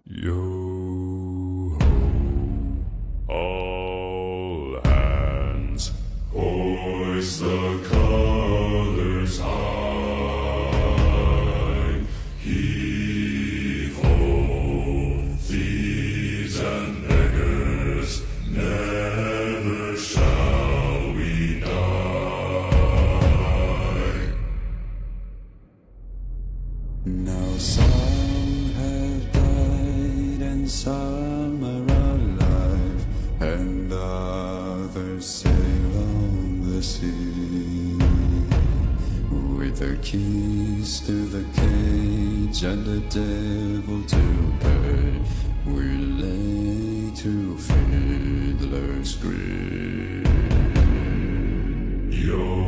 Yo ho, all hands, hoist the colors high. Heave ho, thieves and beggars, never shall we die. Now some have died and some are alive, and others sail on the sea with the keys to the cage and the devil to pay. We lay to fiddler's grave. Yo